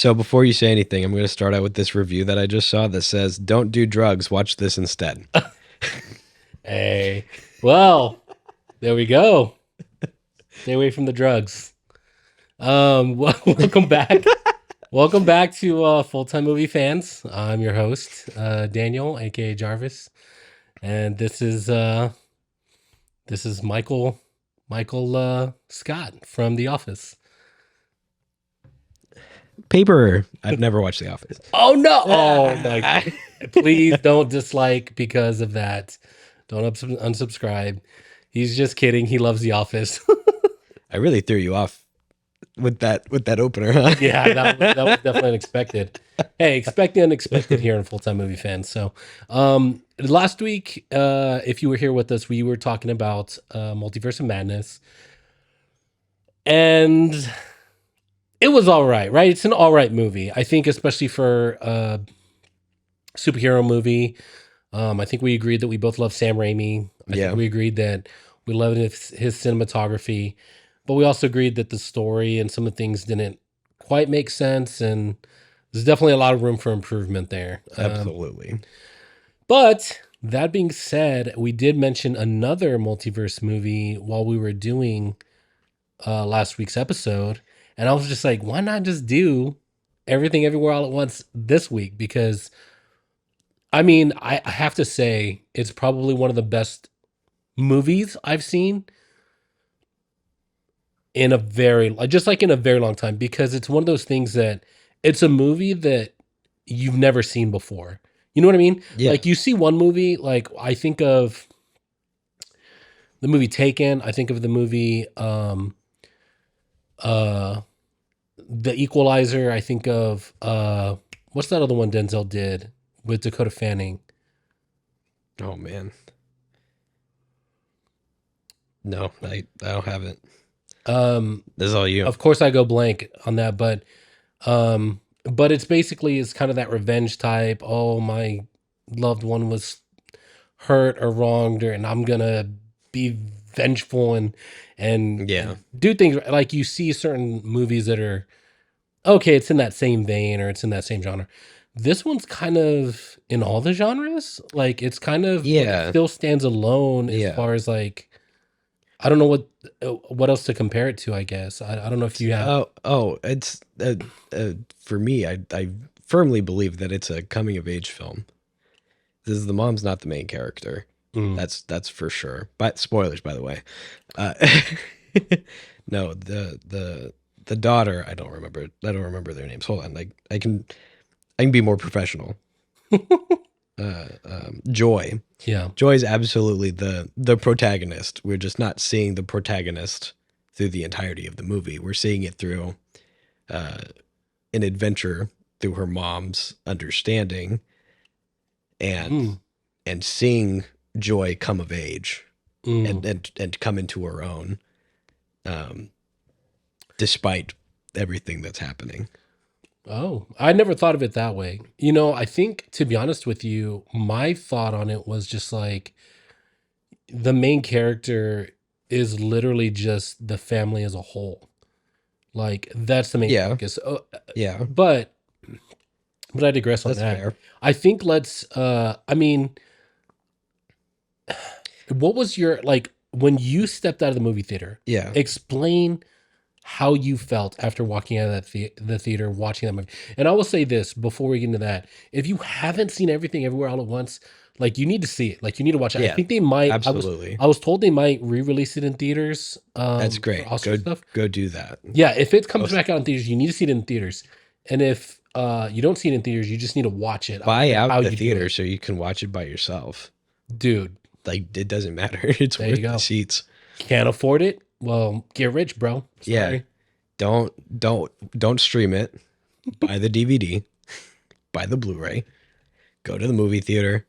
So before you say anything, I'm going to start out with this review that I just saw that says, "Don't do drugs. Watch this instead." Hey, well, there we go. Stay away from the drugs. Welcome back. Welcome back to Full Time Movie Fans. I'm your host, Daniel, aka Jarvis, and this is Michael Scott from The Office. Paper. I've never watched The Office. Oh no! Oh my! Please don't dislike because of that. Don't unsubscribe. He's just kidding. He loves The Office. I really threw you off with that opener, huh? Yeah, that was definitely unexpected. Hey, expect the unexpected here in Full Time Movie Fans. So, last week, if you were here with us, we were talking about Multiverse of Madness, and it was all right, right? It's an all right movie, I think, especially for a superhero movie. I think we agreed that we both love Sam Raimi. I Yeah. think we agreed that we loved his cinematography, but we also agreed that the story and some of the things didn't quite make sense, and there's definitely a lot of room for improvement there. Absolutely. But that being said, we did mention another multiverse movie while we were doing last week's episode, and I was just like, why not just do everything everywhere all at once this week? Because I mean, I have to say, it's probably one of the best movies I've seen in a very, just like in a very long time, because it's one of those things that it's a movie that you've never seen before. You know what I mean? Yeah. Like you see one movie, like I think of the movie Taken, I think of the movie uh The Equalizer, I think of what's that other one Denzel did with Dakota Fanning? Oh man. No, I don't have it. This is all you. Of course I go blank on that, but it's basically it's kind of that revenge type. Oh, my loved one was hurt or wronged, and I'm gonna be vengeful Yeah. and do things like you see certain movies that are okay. It's in that same vein or it's in that same genre. This one's kind of in all the genres. Like it's kind of but it Yeah. still stands alone as Yeah. far as like I don't know what else to compare it to. I guess I don't know if you have. It's for me. I firmly believe that it's a coming of age film. This is the mom's not the main character. Mm. That's for sure. But spoilers, by the way. Uh, no, the daughter. I don't remember. I don't remember their names. Hold on. Like I can be more professional. Joy. Yeah. Joy is absolutely the protagonist. We're just not seeing the protagonist through the entirety of the movie. We're seeing it through uh, an adventure through her mom's understanding and Mm. and seeing Joy come of age Mm. and come into her own, um, despite everything that's happening. Oh, I never thought of it that way. You know, I think to be honest with you, my thought on it was just like the main character is literally just the family as a whole. Like that's the main Yeah, focus. yeah, But I digress on that's that. fair. I think let's I mean, what was your like when you stepped out of the movie theater? Yeah, Explain how you felt after walking out of the theater watching that movie. And I will say this before we get into that: if you haven't seen Everything Everywhere All at Once, like you need to see it. Like you need to watch it. I yeah, think they might. absolutely. I was told they might re-release it in theaters That's for great. Oscar Go stuff. go do that. Yeah, if it comes Most, back out in theaters, you need to see it in theaters. And if you don't see it in theaters, you just need to watch it. I don't buy care how out the you do theater it, so you can watch it by yourself. dude. Like it doesn't matter. It's There you worth the go. seats. Can't afford it? Well, get rich, bro. Yeah. Sorry. Don't stream it. Buy the DVD. Buy the Blu-ray. Go to the movie theater.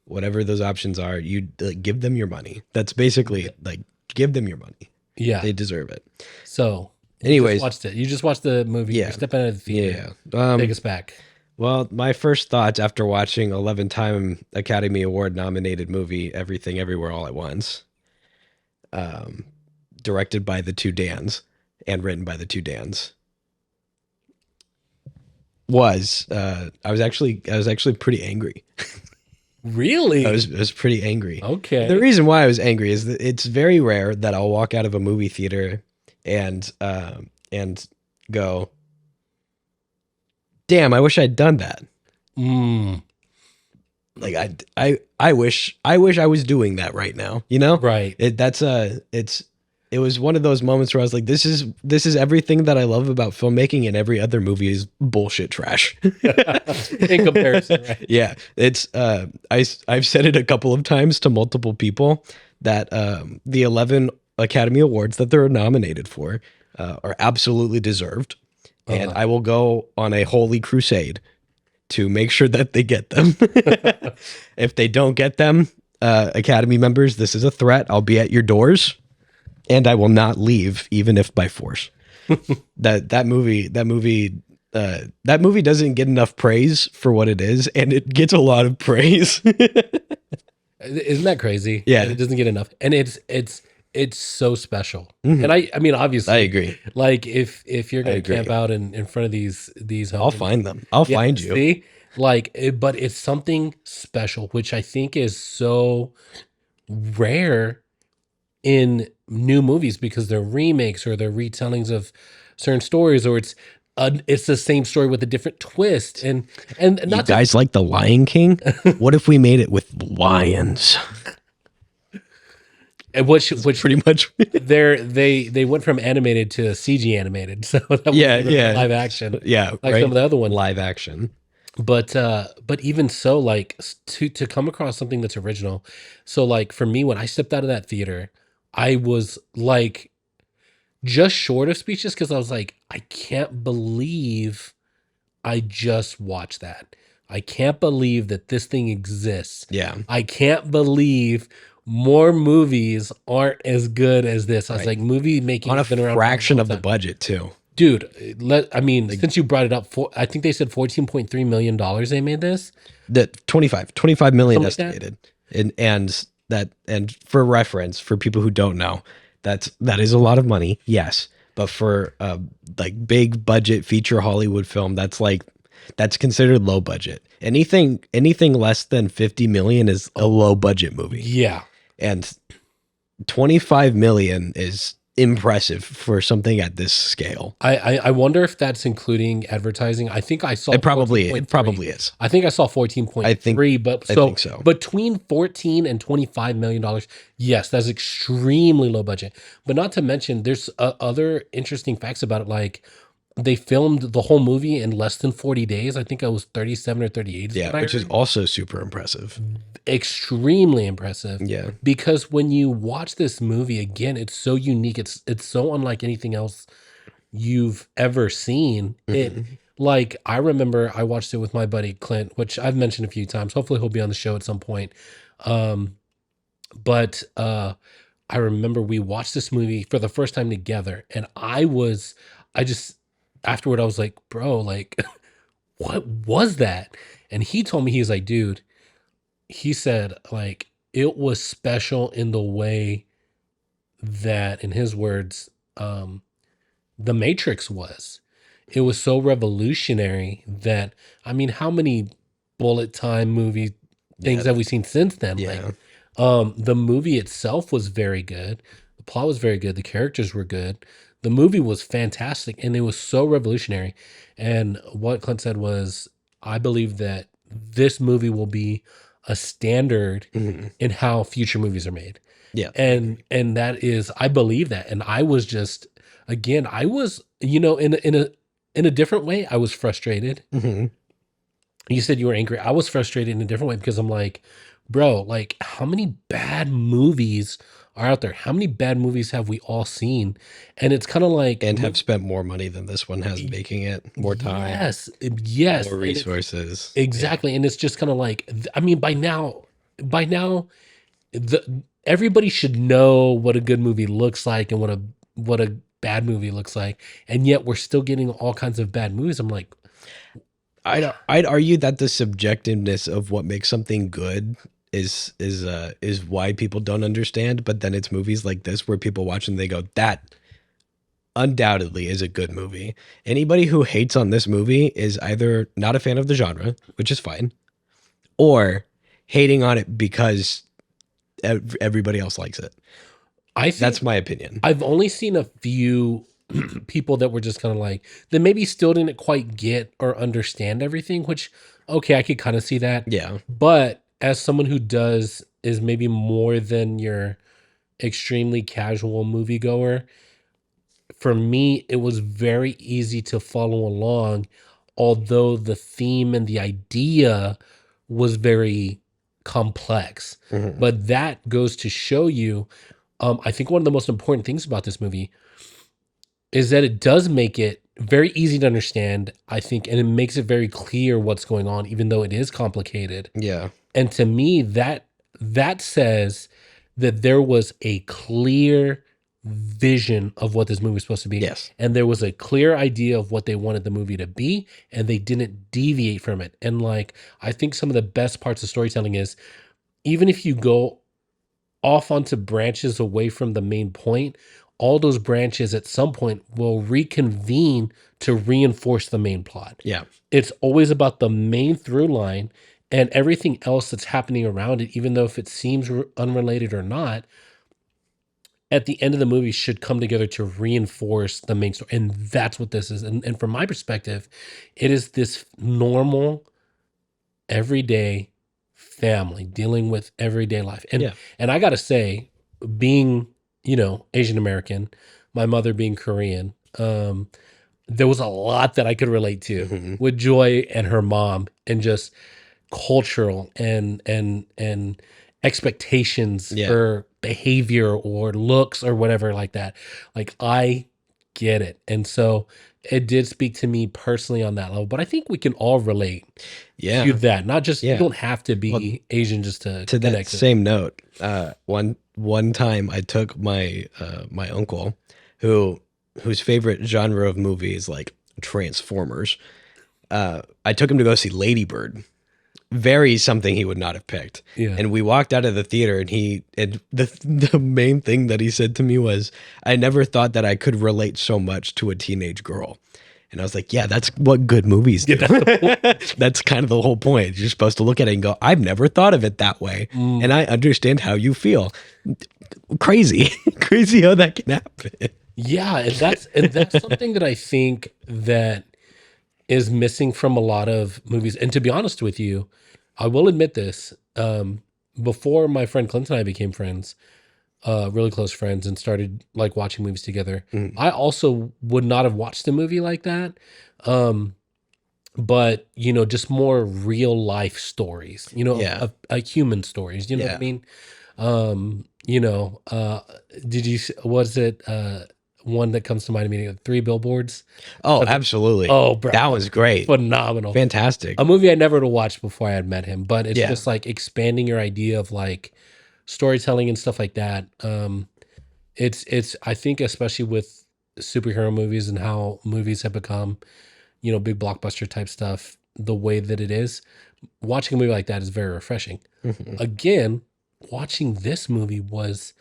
Whatever those options are, you like, give them your money. That's basically like give them your money. Yeah. They deserve it. So you just Anyways, watched it. You just watched the movie. yeah, You're stepping out of the theater. yeah. Take us back. Well, my first thoughts after watching 11-time Academy Award nominated movie Everything Everywhere All at Once, um, directed by the two Dans and written by the two Dans. I was actually pretty angry. I Really? was I was pretty angry. And the Okay. reason why I was angry is that it's very rare that I'll walk out of a movie theater and go, "Damn, I wish I'd done that." Mm, Like I wish I was doing that right now. You know, right. it was one of those moments where I was like, this is everything that I love about filmmaking, and every other movie is bullshit trash. In comparison, right? Yeah, I've said it a couple of times to multiple people that the 11 Academy Awards that they're nominated for are absolutely deserved, and Uh-huh. I will go on a holy crusade to make sure that they get them. If they don't get them, Academy members, this is a threat. I'll be at your doors, and I will not leave, even if by force. That movie doesn't get enough praise for what it is, and it gets a lot of praise. Isn't that crazy that Yeah. it doesn't get enough? And it's so special. And Mhm. I mean I obviously agree. like if you're I gonna camp agree. out in front of these I'll homes, find them. I'll yeah, find you. see, like but it's something special, which I think is so rare in new movies because they're remakes or they're retellings of certain stories, or it's the same story with a different twist, and You not to guys like The Lion King? What if we made it with lions? and which It's which pretty much. they went from animated to CG animated, so that Yeah, wasn't even yeah, live action yeah. like some of Right. the other ones. Live action. But even so, like to come across something that's original. So like for me, when I stepped out of that theater, I was like just short of speechless because I was like, I can't believe I just watched that. I can't believe that this thing exists. Yeah. I can't believe more movies aren't as good as this. I was Right. like, movie making On a has been around for a fraction long of the time. budget too. Dude, I mean, Like since you brought it up, I think they said $14.3 million they made this, the 25 million something like that. estimated. And for reference, for people who don't know, that is a lot of money, yes. But for like big budget feature Hollywood film, that's considered low budget. Anything less than 50 million is a low budget movie. Yeah. And 25 million is impressive for something at this scale. I wonder if that's including advertising. I think I saw It probably 14.3. is. I think I saw I think 14.3, but I so think so. between 14 and 25 million dollars, yes, that's extremely low budget. But not to mention there's other interesting facts about it, like they filmed the whole movie in less than 40 days. I think it was 37 or 38 is Yeah, what I which is heard. also super impressive. Extremely impressive Yeah. because when you watch this movie again, it's so unique. It's so unlike anything else you've ever seen. It Mhm. like I remember I watched it with my buddy Clint, which I've mentioned a few times. Hopefully he'll be on the show at some point. Um, but I remember we watched this movie for the first time together, and I just afterward I was like, bro, like what was that? And he told me, he was like, dude, he said like it was special in the way that, in his words, The Matrix was. It was so revolutionary that, I mean, how many bullet time movie things Yeah. have we seen since then? Like, Yeah. the movie itself was very good. The plot was very good. The characters were good. The movie was fantastic, and it was so revolutionary. And what Clint said was, I believe that this movie will be a standard Mhm. in how future movies are made. Yeah. And that is, I believe that. And I was just, again, I was, in a different way, I was frustrated. Mhm. You said you were angry. I was frustrated in a different way because I'm like, bro, like how many bad movies are out there? How many bad movies have we all seen? And it's kind of like, And have spent more money than this one has making it, more time, yes, yes, more and it's resources. Yeah. exactly. And it's just kind of like, I mean, by now, everybody should know what a good movie looks like and what a bad movie looks like, and yet we're still getting all kinds of bad movies. I'm like, I'd argue that the subjectiveness of what makes something good is why people don't understand. But then it's movies like this where people watch and they go, undoubtedly is a good movie. Anybody who hates on this movie is either not a fan of the genre, which is fine, or hating on it because everybody else likes it. I That's think my opinion. I've only seen a few people that were just kind of like, that maybe still didn't quite get or understand everything, which, okay, I could kind of see that. Yeah. But as someone who is maybe more than your extremely casual moviegoer, for me, it was very easy to follow along, although the theme and the idea was very complex. Mhm. But that goes to show you, I think one of the most important things about this movie is that it does make it very easy to understand, I think, and it makes it very clear what's going on, even though it is complicated. Yeah. And to me, that says that there was a clear vision of what this movie was supposed to be. Yes. And there was a clear idea of what they wanted the movie to be, and they didn't deviate from it. And like, I think some of the best parts of storytelling is, even if you go off onto branches away from the main point, all those branches at some point will reconvene to reinforce the main plot. Yeah. It's always about the main through line, and everything else that's happening around it, even though if it seems unrelated or not, at the end of the movie should come together to reinforce the main story. And that's what this is. And from my perspective, it is this normal, everyday family dealing with everyday life. And Yeah. and I gotta say, being, Asian American, my mother being Korean, there was a lot that I could relate to Mhm. with Joy and her mom, and just cultural and expectations Yeah. or behavior or looks or whatever like that. Like, I get it. And so it did speak to me personally on that level. But I think we can all relate to Yeah. that. Not just, you Yeah. don't have to Well, be Asian just to to that connect to it. same note, one time I took my uncle, whose favorite genre of movie is like Transformers. I took him to go see Lady Bird. Very something he would not have picked. Yeah. And we walked out of the theater, and the main thing that he said to me was, "I never thought that I could relate so much to a teenage girl." And I was like, "Yeah, that's what good movies do." That's kind of the whole point. You're supposed to look at it and go, "I've never thought of it that way, and I understand how you feel." Crazy, crazy how that can happen. Yeah, and that's something that I think that is missing from a lot of movies. And to be honest with you, I will admit this. Before my friend Clint and I became friends, really close friends, and started like watching movies together, Mm. I also would not have watched a movie like that. But just more real life stories, Yeah, a human stories, you know what I yeah. mean? Did you, was it, one that comes to mind immediately, Three Billboards? Oh, absolutely. Oh, bro, That was great. phenomenal. Fantastic. A movie I never would have watched before I had met him, but it's Yeah. just like expanding your idea of like storytelling and stuff like that. It's I think, especially with superhero movies and how movies have become, big blockbuster type stuff, the way that it is, watching a movie like that is very refreshing. Mhm. Again, watching this movie was,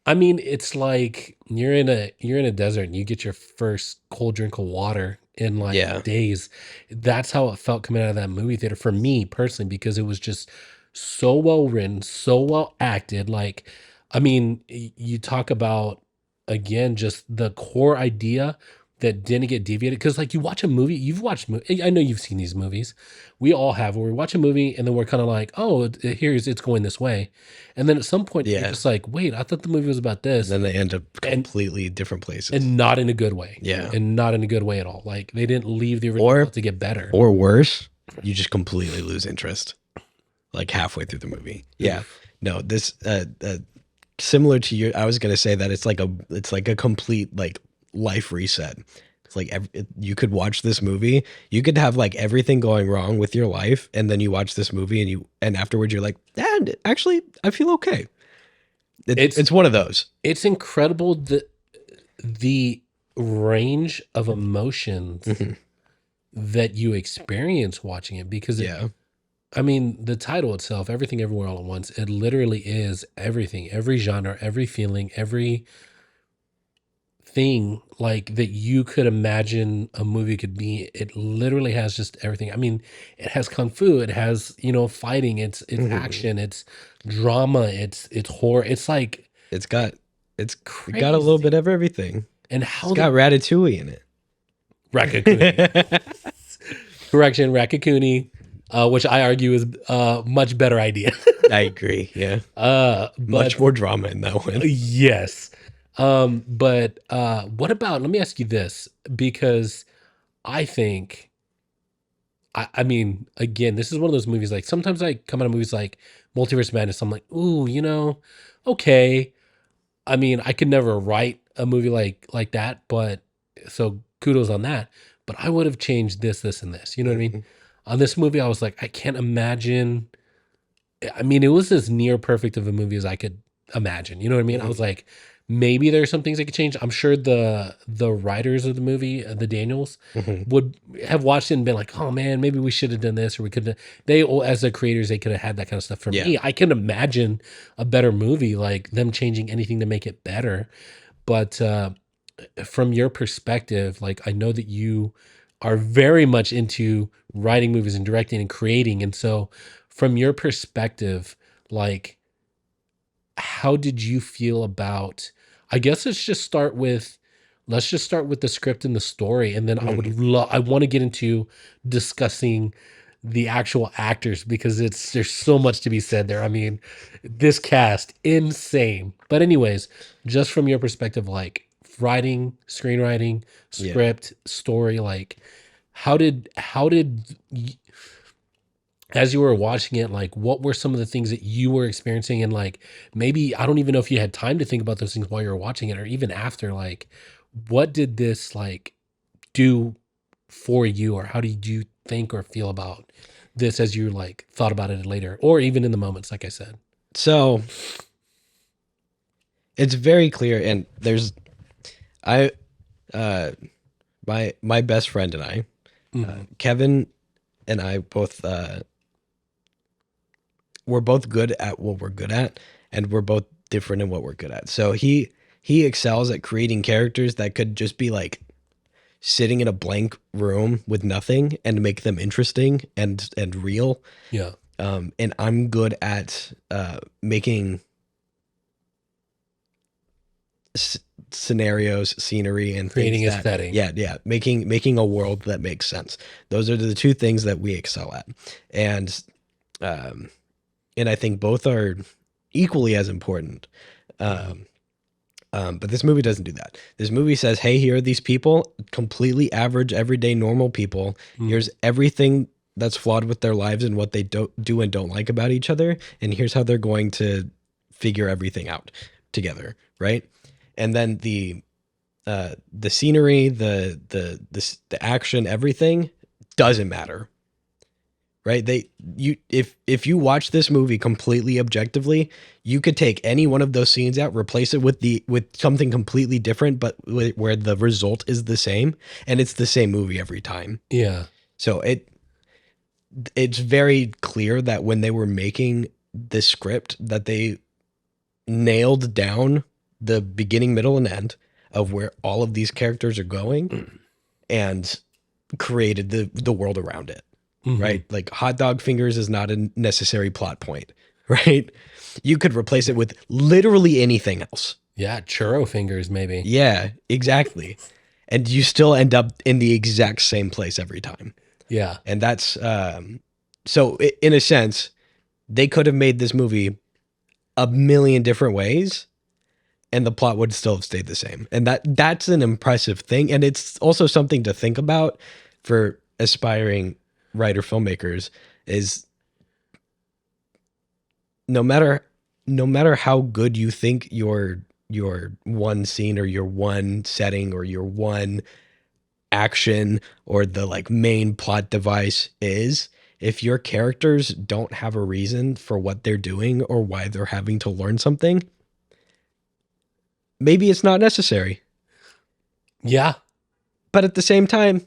I mean, it's like you're in a desert and you get your first cold drink of water in like Yeah. days. That's how it felt coming out of that movie theater for me personally, because it was just so well written, so well acted. Like, I mean, you talk about, again, just the core idea that didn't get deviated. Because like, you watch a movie, I know you've seen these movies. We all have, where we watch a movie and then we're kind of like, oh, it's going this way. And then at some point you're Yeah. just like, wait, I thought the movie was about And this, then they end up and completely different places. and not in a good way. Yeah. And not in a good way at all. Like, they didn't leave the original Or plot to get better. or worse, you just completely lose interest like halfway through the movie. Yeah. No, this similar to your, I was going to say that it's like a complete like life reset. It's like you could watch this movie, you could have like everything going wrong with your life, and then you watch this movie and afterwards you're like, "And actually I feel okay." It's one of those. It's incredible the range of emotions Mhm. that you experience watching it, because Yeah. I mean, the title itself, Everything Everywhere All at Once, it literally is everything, every genre, every feeling, everything thing like that you could imagine a movie could be. It literally has just everything. I mean, it has kung fu, it has, fighting, it's Mhm. action, it's drama, it's horror. It's like It's got it's got a little bit crazy. of everything. And It's how got the Ratatouille in Raccacoonie. it. Correction, Raccacoonie, which I argue is a much better idea. I agree. Yeah. Much But more drama in that one. yes. But what about, let me ask you this, because I think, I mean, again, this is one of those movies, like sometimes I come out of movies like Multiverse Madness, I'm like, ooh, okay. I mean, I could never write a movie like that, but so kudos on that. But I would have changed this, this, and this. You know what I mean? Mhm. On this movie, I was like, I can't imagine. I mean, it was as near perfect of a movie as I could imagine. You know what I mean? I was Mhm. like, maybe there's some things I could change. I'm sure the writers of the movie, the Daniels, Mhm. would have watched it and been like, oh man, maybe we should have done this, or we could have. They, as the creators, they could have had that kind of stuff. For Yeah. me, I can imagine a better movie, like them changing anything to make it better. But from your perspective, like I know that you are very much into writing movies and directing and creating. And so from your perspective, like how did you feel about, I guess let's just start with the script and the story, and then Mhm. I want to get into discussing the actual actors, because there's so much to be said there. I mean, this cast insane. But anyways, just from your perspective, like writing, screenwriting, Yeah. script, story, like how did as you were watching it, like what were some of the things that you were experiencing? And like maybe I don't even know if you had time to think about those things while you were watching it or even after. Like what did this like do for you, or how did you think or feel about this as you like thought about it later, or even in the moments, like I said? So it's very clear, and I, uh, my best friend and I, Mhm. Kevin and I both, we're both good at what we're good at, and we're both different in what we're good at. So he excels at creating characters that could just be like sitting in a blank room with nothing and make them interesting and real. Yeah. And I'm good at making s- scenarios, scenery, and things Creating a that, setting. yeah, making a world that makes sense. Those are the two things that we excel at, and um, and I think both are equally as important. Mhm. Um, but this movie doesn't do that. This movie says, "Hey, here are these people, completely average, everyday, normal people. Mhm. Here's everything that's flawed with their lives and what they do and don't like about each other, and here's how they're going to figure everything out together." Right? And then the scenery, the action, everything doesn't matter, right? If you watch this movie completely objectively, you could take any one of those scenes out, replace it with something completely different, but where the result is the same, and it's the same movie every time. Yeah. So it's very clear that when they were making this script, that they nailed down the beginning, middle, and end of where all of these characters are going, and created the world around it, Hmm. right? Like hot dog fingers is not a necessary plot point, right? You could replace it with literally anything else. Yeah. Churro fingers, maybe. Yeah, exactly. And you still end up in the exact same place every time. Yeah. And that's so in a sense, they could have made this movie a million different ways and the plot would still have stayed the same. And that's an impressive thing, and it's also something to think about for aspiring writer filmmakers is no matter no matter how good you think your one scene or your one setting or your one action or the like main plot device is, if your characters don't have a reason for what they're doing or why they're having to learn something, maybe it's not necessary. Yeah. But at the same time,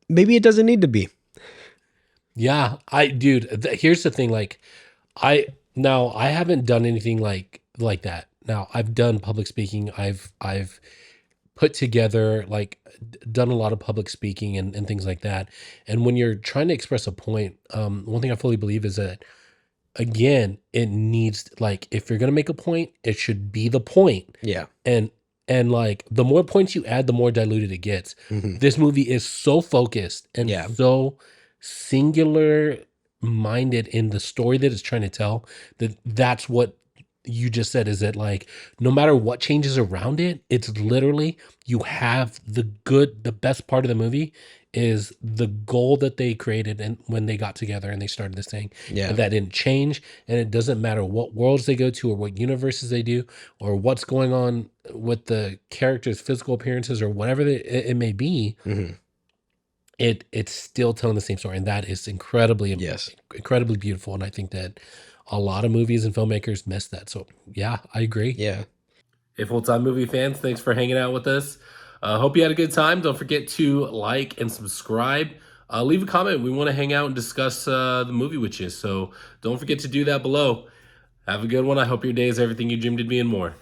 maybe it doesn't need to be. Yeah. Dude, here's the thing. Like, I haven't done anything like that. Now I've done public speaking. I've put together, like done a lot of public speaking and things like that. And when you're trying to express a point, one thing I fully believe is that, again, it needs, like, if you're gonna make a point, it should be the point. Yeah. And like the more points you add, the more diluted it gets. Hmm. This movie is so focused and Yeah. so singular minded in the story that it's trying to tell, that that's what you just said, is that, like, no matter what changes around it, it's literally, you have the best part of the movie is the goal that they created and when they got together and they started this thing, Yeah. and that didn't change. And it doesn't matter what worlds they go to or what universes they do or what's going on with the characters' physical appearances or whatever it may be. Hmm. It's still telling the same story, and that is incredibly Yes. incredibly beautiful. And I think that a lot of movies and filmmakers miss that. So yeah, I agree. Yeah. Hey, full-time movie fans, thanks for hanging out with us. Hope you had a good time. Don't forget to like and subscribe. Leave a comment. We want to hang out and discuss the movie with you. So don't forget to do that below. Have a good one. I hope your day is everything you dreamed it being more.